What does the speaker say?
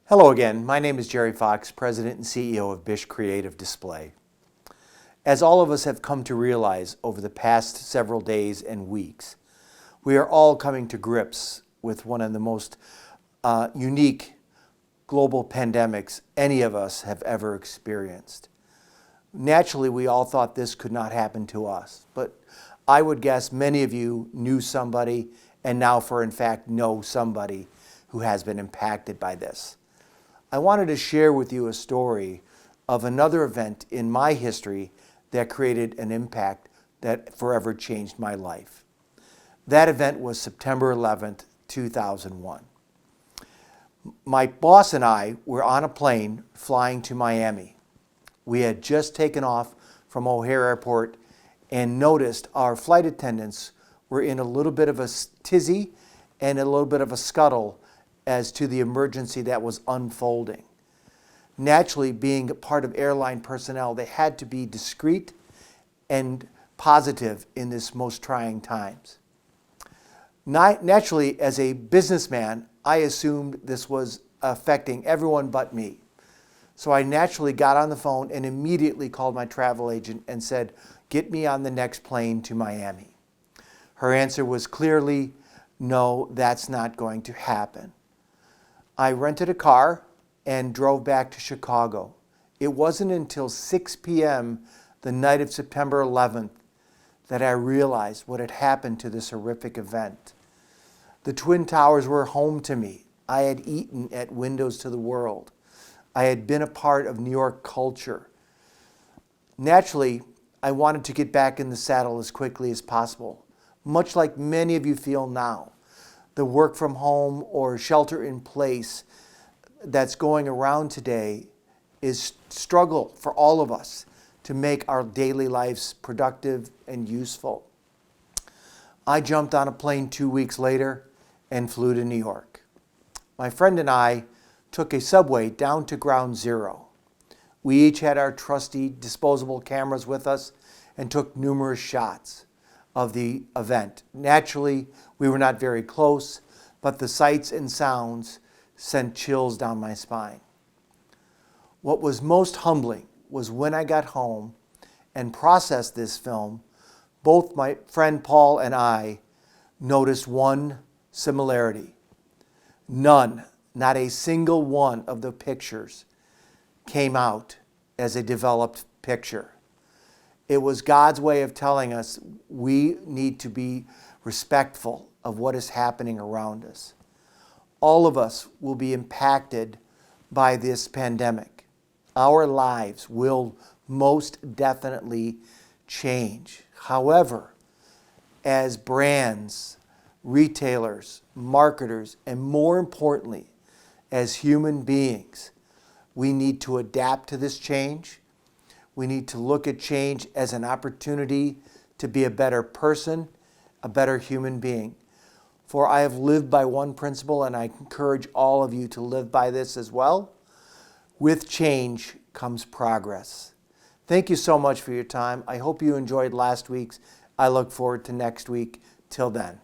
Hello again, my name is Jerry Fox, President and CEO of Bish Creative Display. As all of us have come to realize over the past several days and weeks, we are all coming to grips with one of the most unique global pandemics any of us have ever experienced. Naturally, we all thought this could not happen to us, but I would guess many of you knew somebody and now in fact know somebody who has been impacted by this. I wanted to share with you a story of another event in my history that created an impact that forever changed my life. That event was September 11th, 2001. My boss and I were on a plane flying to Miami. We had just taken off from O'Hare Airport and noticed our flight attendants were in a little bit of a tizzy and a little bit of a scuttle as to the emergency that was unfolding. Naturally, being a part of airline personnel, they had to be discreet and positive in this most trying times. Naturally, as a businessman, I assumed this was affecting everyone but me. So I naturally got on the phone and immediately called my travel agent and said, "Get me on the next plane to Miami." Her answer was clearly, "No, that's not going to happen." I rented a car and drove back to Chicago. It wasn't until 6 p.m. the night of September 11th that I realized what had happened to this horrific event. The Twin Towers were home to me. I had eaten at Windows to the World. I had been a part of New York culture. Naturally, I wanted to get back in the saddle as quickly as possible, much like many of you feel now. The work from home or shelter in place that's going around today is struggle for all of us to make our daily lives productive and useful. I jumped on a plane 2 weeks later and flew to New York. My friend and I took a subway down to Ground Zero. We each had our trusty disposable cameras with us and took numerous shots of the event. Naturally, we were not very close, but the sights and sounds sent chills down my spine. What was most humbling was when I got home and processed this film, both my friend Paul and I noticed one similarity. None, not a single one of the pictures came out as a developed picture. It was God's way of telling us we need to be respectful of what is happening around us. All of us will be impacted by this pandemic. Our lives will most definitely change. However, as brands, retailers, marketers, and more importantly, as human beings, we need to adapt to this change. We need to look at change as an opportunity to be a better person, a better human being. For I have lived by one principle, and I encourage all of you to live by this as well. With change comes progress. Thank you so much for your time. I hope you enjoyed last week's. I look forward to next week. Till then.